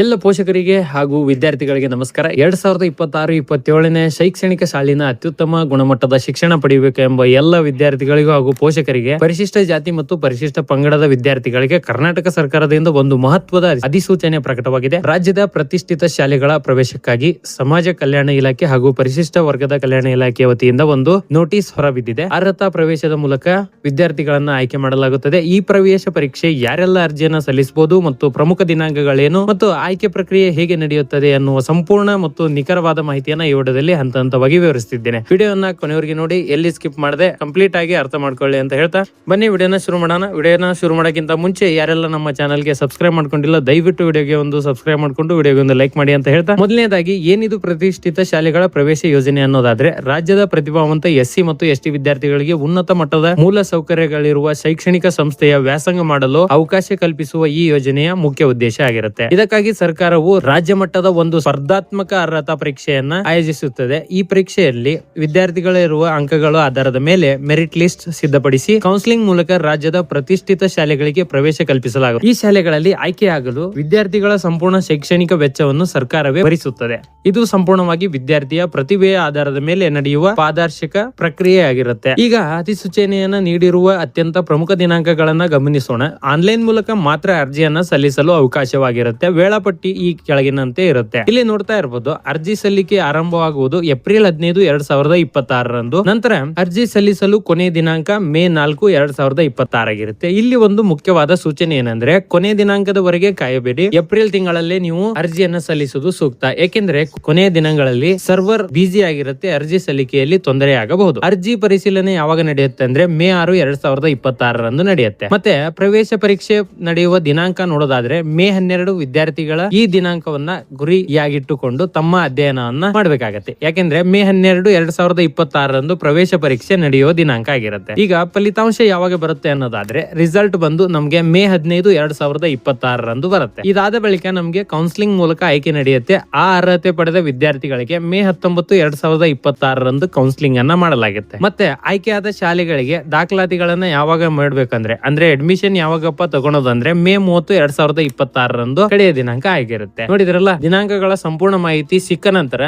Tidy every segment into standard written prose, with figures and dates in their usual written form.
ಎಲ್ಲ ಪೋಷಕರಿಗೆ ಹಾಗೂ ವಿದ್ಯಾರ್ಥಿಗಳಿಗೆ ನಮಸ್ಕಾರ. 2026-27ನೇ ಶೈಕ್ಷಣಿಕ ಸಾಲಿನ ಅತ್ಯುತ್ತಮ ಗುಣಮಟ್ಟದ ಶಿಕ್ಷಣ ಪಡೆಯಬೇಕೆಂಬ ಎಲ್ಲ ವಿದ್ಯಾರ್ಥಿಗಳಿಗೂ ಹಾಗೂ ಪೋಷಕರಿಗೆ ಪರಿಶಿಷ್ಟ ಜಾತಿ ಮತ್ತು ಪರಿಶಿಷ್ಟ ಪಂಗಡದ ವಿದ್ಯಾರ್ಥಿಗಳಿಗೆ ಕರ್ನಾಟಕ ಸರ್ಕಾರದಿಂದ ಒಂದು ಮಹತ್ವದ ಅಧಿಸೂಚನೆ ಪ್ರಕಟವಾಗಿದೆ. ರಾಜ್ಯದ ಪ್ರತಿಷ್ಠಿತ ಶಾಲೆಗಳ ಪ್ರವೇಶಕ್ಕಾಗಿ ಸಮಾಜ ಕಲ್ಯಾಣ ಇಲಾಖೆ ಹಾಗೂ ಪರಿಶಿಷ್ಟ ವರ್ಗದ ಕಲ್ಯಾಣ ಇಲಾಖೆ ವತಿಯಿಂದ ಒಂದು ನೋಟಿಸ್ ಹೊರಬಿದ್ದಿದೆ. ಅರ್ಹತಾ ಪ್ರವೇಶದ ಮೂಲಕ ವಿದ್ಯಾರ್ಥಿಗಳನ್ನ ಆಯ್ಕೆ ಮಾಡಲಾಗುತ್ತದೆ. ಈ ಪ್ರವೇಶ ಪರೀಕ್ಷೆ ಯಾರೆಲ್ಲ ಅರ್ಜಿಯನ್ನು ಸಲ್ಲಿಸಬಹುದು ಮತ್ತು ಪ್ರಮುಖ ದಿನಾಂಕಗಳೇನು ಮತ್ತು ಆಯ್ಕೆ ಪ್ರಕ್ರಿಯೆ ಹೇಗೆ ನಡೆಯುತ್ತದೆ ಅನ್ನುವ ಸಂಪೂರ್ಣ ಮತ್ತು ನಿಖರವಾದ ಮಾಹಿತಿಯನ್ನ ಈ ವಿಡಿಯೋದಲ್ಲಿ ಹಂತ ಹಂತವಾಗಿ ವಿವರಿಸುತ್ತಿದ್ದೇನೆ. ವಿಡಿಯೋನ ಕೊನೆವರೆಗೆ ನೋಡಿ, ಎಲ್ಲಿ ಸ್ಕಿಪ್ ಮಾಡದೆ ಕಂಪ್ಲೀಟ್ ಆಗಿ ಅರ್ಥ ಮಾಡ್ಕೊಳ್ಳಿ ಅಂತ ಹೇಳ್ತಾ ಬನ್ನಿ ವಿಡಿಯೋನ ಶುರು ಮಾಡೋಣ. ವಿಡಿಯೋನ ಶುರು ಮಾಡೋಕ್ಕಿಂತ ಮುಂಚೆ ಯಾರೆಲ್ಲ ನಮ್ಮ ಚಾನಲ್ಗೆ ಸಬ್ಸ್ಕ್ರೈಬ್ ಮಾಡ್ಕೊಂಡಿಲ್ಲ ದಯವಿಟ್ಟು ವಿಡಿಯೋಗೆ ಒಂದು ಸಬ್ಸ್ಕ್ರೈಬ್ ಮಾಡ್ಕೊಂಡು ವಿಡಿಯೋಗೆ ಒಂದು ಲೈಕ್ ಮಾಡಿ ಅಂತ ಹೇಳ್ತಾ, ಮೊದಲನೇದಾಗಿ ಏನಿದು ಪ್ರತಿಷ್ಠಿತ ಶಾಲೆಗಳ ಪ್ರವೇಶ ಯೋಜನೆ ಅನ್ನೋದಾದ್ರೆ, ರಾಜ್ಯದ ಪ್ರತಿಭಾವಂತ ಎಸ್ಸಿ ಮತ್ತು ಎಸ್ಟಿ ವಿದ್ಯಾರ್ಥಿಗಳಿಗೆ ಉನ್ನತ ಮಟ್ಟದ ಮೂಲ ಸೌಕರ್ಯಗಳಿರುವ ಶೈಕ್ಷಣಿಕ ಸಂಸ್ಥೆಯ ವ್ಯಾಸಂಗ ಮಾಡಲು ಅವಕಾಶ ಕಲ್ಪಿಸುವ ಈ ಯೋಜನೆಯ ಮುಖ್ಯ ಉದ್ದೇಶ ಆಗಿರುತ್ತೆ. ಇದಕ್ಕಾಗಿ ಸರ್ಕಾರವು ರಾಜ್ಯ ಮಟ್ಟದ ಒಂದು ಸ್ಪರ್ಧಾತ್ಮಕ ಅರ್ಹತಾ ಪರೀಕ್ಷೆಯನ್ನ ಆಯೋಜಿಸುತ್ತದೆ. ಈ ಪರೀಕ್ಷೆಯಲ್ಲಿ ವಿದ್ಯಾರ್ಥಿಗಳಿರುವ ಅಂಕಗಳ ಆಧಾರದ ಮೇಲೆ ಮೆರಿಟ್ ಲಿಸ್ಟ್ ಸಿದ್ಧಪಡಿಸಿ ಕೌನ್ಸಿಲಿಂಗ್ ಮೂಲಕ ರಾಜ್ಯದ ಪ್ರತಿಷ್ಠಿತ ಶಾಲೆಗಳಿಗೆ ಪ್ರವೇಶ ಕಲ್ಪಿಸಲಾಗುತ್ತದೆ. ಈ ಶಾಲೆಗಳಲ್ಲಿ ಆಯ್ಕೆಯಾಗಲು ವಿದ್ಯಾರ್ಥಿಗಳ ಸಂಪೂರ್ಣ ಶೈಕ್ಷಣಿಕ ವೆಚ್ಚವನ್ನು ಸರ್ಕಾರವೇ ಭರಿಸುತ್ತದೆ. ಇದು ಸಂಪೂರ್ಣವಾಗಿ ವಿದ್ಯಾರ್ಥಿಯ ಪ್ರತಿಭೆಯ ಆಧಾರದ ಮೇಲೆ ನಡೆಯುವ ಪಾರದರ್ಶಕ ಪ್ರಕ್ರಿಯೆಯಾಗಿರುತ್ತೆ. ಈಗ ಅಧಿಸೂಚನೆಯನ್ನ ನೀಡಿರುವ ಅತ್ಯಂತ ಪ್ರಮುಖ ದಿನಾಂಕಗಳನ್ನ ಗಮನಿಸೋಣ. ಆನ್ಲೈನ್ ಮೂಲಕ ಮಾತ್ರ ಅರ್ಜಿಯನ್ನ ಸಲ್ಲಿಸಲು ಅವಕಾಶವಾಗಿರುತ್ತೆ. ವೇಳಾಪಟ್ಟಿ ಈ ಕೆಳಗಿನಂತೆ ಇರುತ್ತೆ. ಇಲ್ಲಿ ನೋಡ್ತಾ ಇರಬಹುದು, ಅರ್ಜಿ ಸಲ್ಲಿಕೆ ಆರಂಭವಾಗುವುದು ಏಪ್ರಿಲ್ 15, 2026ರಂದು. ನಂತರ ಅರ್ಜಿ ಸಲ್ಲಿಸಲು ಕೊನೆ ದಿನಾಂಕ ಮೇ 4, 2026 ಆಗಿರುತ್ತೆ. ಇಲ್ಲಿ ಒಂದು ಮುಖ್ಯವಾದ ಸೂಚನೆ ಏನಂದ್ರೆ, ಕೊನೆ ದಿನಾಂಕದವರೆಗೆ ಕಾಯಬೇಡಿ. ಏಪ್ರಿಲ್ ತಿಂಗಳಲ್ಲೇ ನೀವು ಅರ್ಜಿಯನ್ನ ಸಲ್ಲಿಸುವುದು ಸೂಕ್ತ. ಏಕೆಂದ್ರೆ ಕೊನೆಯ ದಿನಗಳಲ್ಲಿ ಸರ್ವರ್ ಬಿಸಿ ಆಗಿರುತ್ತೆ, ಅರ್ಜಿ ಸಲ್ಲಿಕೆಯಲ್ಲಿ ತೊಂದರೆ ಆಗಬಹುದು. ಅರ್ಜಿ ಪರಿಶೀಲನೆ ಯಾವಾಗ ನಡೆಯುತ್ತೆ ಅಂದ್ರೆ ಮೇ 6, 2026ರಂದು ನಡೆಯುತ್ತೆ. ಮತ್ತೆ ಪ್ರವೇಶ ಪರೀಕ್ಷೆ ನಡೆಯುವ ದಿನಾಂಕ ನೋಡೋದಾದ್ರೆ ಮೇ 12 ವಿದ್ಯಾರ್ಥಿಗಳ ಈ ದಿನಾಂಕವನ್ನ ಗುರಿಯಾಗಿಟ್ಟುಕೊಂಡು ತಮ್ಮ ಅಧ್ಯಯನವನ್ನ ಮಾಡಬೇಕಾಗತ್ತೆ. ಯಾಕೆಂದ್ರೆ ಮೇ 12, 2026ರಂದು ಪ್ರವೇಶ ಪರೀಕ್ಷೆ ನಡೆಯುವ ದಿನಾಂಕ ಆಗಿರುತ್ತೆ. ಈಗ ಫಲಿತಾಂಶ ಯಾವಾಗ ಬರುತ್ತೆ ಅನ್ನೋದಾದ್ರೆ, ರಿಸಲ್ಟ್ ಬಂದು ನಮ್ಗೆ ಮೇ 15, 2026ರಂದು ಬರುತ್ತೆ. ಇದಾದ ಬಳಿಕ ನಮ್ಗೆ ಕೌನ್ಸಿಲಿಂಗ್ ಮೂಲಕ ಆಯ್ಕೆ ನಡೆಯುತ್ತೆ. ಆ ಅರ್ಹತೆ ಪಡೆದ ವಿದ್ಯಾರ್ಥಿಗಳಿಗೆ ಮೇ 19, 2026ರಂದು ಕೌನ್ಸಿಲಿಂಗ್ ಅನ್ನ ಮಾಡಲಾಗುತ್ತೆ. ಮತ್ತೆ ಆಯ್ಕೆಯಾದ ಶಾಲೆಗಳಿಗೆ ದಾಖಲಾತಿಗಳನ್ನ ಯಾವಾಗ ಮಾಡ್ಬೇಕಂದ್ರೆ, ಅಂದ್ರೆ ಅಡ್ಮಿಷನ್ ಯಾವಾಗಪ್ಪ ತಗೊಳೋದಂದ್ರೆ ಮೇ 30, 2026ರಂದು ಕಡೆಯ ದಿನಾಂಕ ಆಗಿರುತ್ತೆ. ನೋಡಿದ್ರಲ್ಲ, ದಿನಾಂಕಗಳ ಸಂಪೂರ್ಣ ಮಾಹಿತಿ ಸಿಕ್ಕ ನಂತರ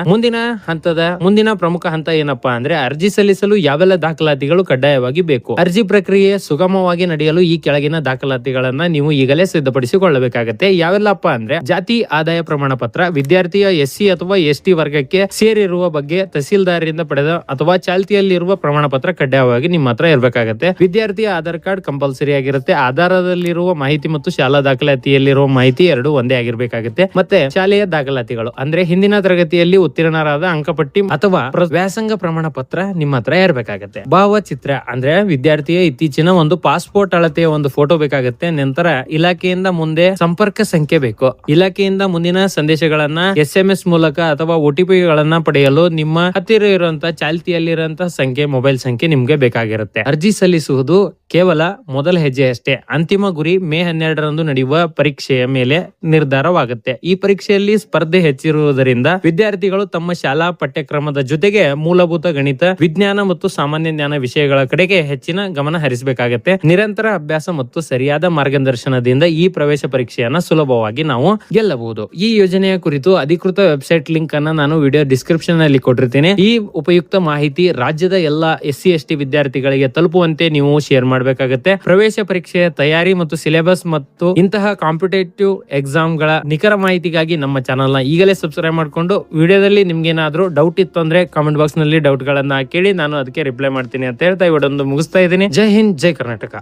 ಮುಂದಿನ ಪ್ರಮುಖ ಹಂತ ಏನಪ್ಪಾ ಅಂದ್ರೆ, ಅರ್ಜಿ ಸಲ್ಲಿಸಲು ಯಾವೆಲ್ಲ ದಾಖಲಾತಿಗಳು ಕಡ್ಡಾಯವಾಗಿ ಬೇಕು. ಅರ್ಜಿ ಪ್ರಕ್ರಿಯೆ ಸುಗಮವಾಗಿ ನಡೆಯಲು ಈ ಕೆಳಗಿನ ದಾಖಲಾತಿಗಳನ್ನ ನೀವು ಈಗಲೇ ಸಿದ್ಧಪಡಿಸಿಕೊಳ್ಳಬೇಕಾಗತ್ತೆ. ಯಾವೆಲ್ಲಪ್ಪ ಅಂದ್ರೆ, ಜಾತಿ ಆದಾಯ ಪ್ರಮಾಣ ಪತ್ರ, ವಿದ್ಯಾರ್ಥಿಯ ಎಸ್ಸಿ ಅಥವಾ ಎಸ್ಟಿ ವರ್ಗಕ್ಕೆ ಸೇರಿರುವ ಬಗ್ಗೆ ತಹಸೀಲ್ದಾರರಿಂದ ಪಡೆದ ಅಥವಾ ಚಾಲ್ತಿಯಲ್ಲಿರುವ ಪ್ರಮಾಣ ಪತ್ರ ಕಡ್ಡಾಯವಾಗಿ ನಿಮ್ಮ ಹತ್ರ ಇರಬೇಕಾಗತ್ತೆ. ವಿದ್ಯಾರ್ಥಿಯ ಆಧಾರ್ ಕಾರ್ಡ್ ಕಂಪಲ್ಸರಿ ಆಗಿರುತ್ತೆ. ಆಧಾರದಲ್ಲಿರುವ ಮಾಹಿತಿ ಮತ್ತು ಶಾಲಾ ದಾಖಲಾತಿಯಲ್ಲಿರುವ ಮಾಹಿತಿ ಎರಡು ಒಂದೇ ಆಗಿರ್ಬೇಕಾಗುತ್ತೆ. ಮತ್ತೆ ಶಾಲೆಯ ದಾಖಲಾತಿಗಳು ಅಂದ್ರೆ ಹಿಂದಿನ ತರಗತಿಯಲ್ಲಿ ಉತ್ತೀರ್ಣರಾದ ಅಂಕಪಟ್ಟಿ ಅಥವಾ ವ್ಯಾಸಂಗ ಪ್ರಮಾಣ ಪತ್ರ ನಿಮ್ಮ ಹತ್ರ ಇರಬೇಕಾಗತ್ತೆ. ಭಾವಚಿತ್ರ ಅಂದ್ರೆ ವಿದ್ಯಾರ್ಥಿಯ ಇತ್ತೀಚಿನ ಒಂದು ಪಾಸ್ಪೋರ್ಟ್ ಅಳತೆಯ ಒಂದು ಫೋಟೋ ಬೇಕಾಗುತ್ತೆ. ನಂತರ ಇಲಾಖೆಯಿಂದ ಮುಂದೆ ಸಂಪರ್ಕ ಸಂಖ್ಯೆ ಬೇಕು. ಇಲಾಖೆಯಿಂದ ಮುಂದಿನ ಸಂದೇಶಗಳನ್ನ SMS ಮೂಲಕ ಅಥವಾ OTP ಗಳನ್ನ ಪಡೆಯಲು ನಿಮ್ಮ ಹತ್ತಿರ ಇರುವಂತಹ ಚಾಲ್ತಿಯಲ್ಲಿರುವಂತಹ ಮೊಬೈಲ್ ಸಂಖ್ಯೆ ನಿಮ್ಗೆ ಬೇಕಾಗಿರುತ್ತೆ. ಅರ್ಜಿ ಸಲ್ಲಿಸುವುದು ಕೇವಲ ಮೊದಲ ಹೆಜ್ಜೆ ಅಷ್ಟೇ. ಅಂತಿಮ ಗುರಿ ಮೇ 12ರಂದು ನಡೆಯುವ ಪರೀಕ್ಷೆಯ ಮೇಲೆ ನಿರ್ಧಾರವಾಗುತ್ತೆ. ಈ ಪರೀಕ್ಷೆಯಲ್ಲಿ ಸ್ಪರ್ಧೆ ಹೆಚ್ಚಿರುವುದರಿಂದ ವಿದ್ಯಾರ್ಥಿಗಳು ತಮ್ಮ ಶಾಲಾ ಪಠ್ಯಕ್ರಮದ ಜೊತೆಗೆ ಮೂಲಭೂತ ಗಣಿತ, ವಿಜ್ಞಾನ ಮತ್ತು ಸಾಮಾನ್ಯ ಜ್ಞಾನ ವಿಷಯಗಳ ಕಡೆಗೆ ಹೆಚ್ಚಿನ ಗಮನ ಹರಿಸಬೇಕಾಗುತ್ತೆ. ನಿರಂತರ ಅಭ್ಯಾಸ ಮತ್ತು ಸರಿಯಾದ ಮಾರ್ಗದರ್ಶನದಿಂದ ಈ ಪ್ರವೇಶ ಪರೀಕ್ಷೆಯನ್ನ ಸುಲಭವಾಗಿ ನಾವು ಗೆಲ್ಲಬಹುದು. ಈ ಯೋಜನೆಯ ಕುರಿತು ಅಧಿಕೃತ ವೆಬ್ಸೈಟ್ ಲಿಂಕ್ ಅನ್ನ ನಾನು ವಿಡಿಯೋ ಡಿಸ್ಕ್ರಿಪ್ಷನ್ ಅಲ್ಲಿ ಕೊಟ್ಟಿರ್ತೀನಿ. ಈ ಉಪಯುಕ್ತ ಮಾಹಿತಿ ರಾಜ್ಯದ ಎಲ್ಲಾ SC ST ವಿದ್ಯಾರ್ಥಿಗಳಿಗೆ ತಲುಪುವಂತೆ ನೀವು ಶೇರ್ ಮಾಡಬೇಕಾಗುತ್ತೆ. ಪ್ರವೇಶ ಪರೀಕ್ಷೆಯ ತಯಾರಿ ಮತ್ತು ಸಿಲೆಬಸ್ ಮತ್ತು ಇಂತಹ ಕಾಂಪಿಟೇಟಿವ್ ಎಕ್ಸಾಮ್ ಗಳ ನಿಖರ ಮಾಹಿತಿಗಾಗಿ ನಮ್ಮ ಚಾನಲ್ ನ ಈಗಲೇ ಸಬ್ಸ್ಕ್ರೈಬ್ ಮಾಡ್ಕೊಂಡು, ವಿಡಿಯೋದಲ್ಲಿ ನಿಮ್ಗೆ ಏನಾದ್ರೂ ಡೌಟ್ ಇತ್ತು ಅಂದ್ರೆ ಕಾಮೆಂಟ್ ಬಾಕ್ಸ್ ನಲ್ಲಿ ಡೌಟ್ ಗಳನ್ನ ಕೇಳಿ ನಾನು ಅದಕ್ಕೆ ರಿಪ್ಲೈ ಮಾಡ್ತೀನಿ ಅಂತ ಹೇಳ್ತಾ ಈ ವಿಡಿಯೋ ಮುಗಿಸ್ತಾ ಇದ್ದೀನಿ. ಜೈ ಹಿಂದ್, ಜೈ ಕರ್ನಾಟಕ.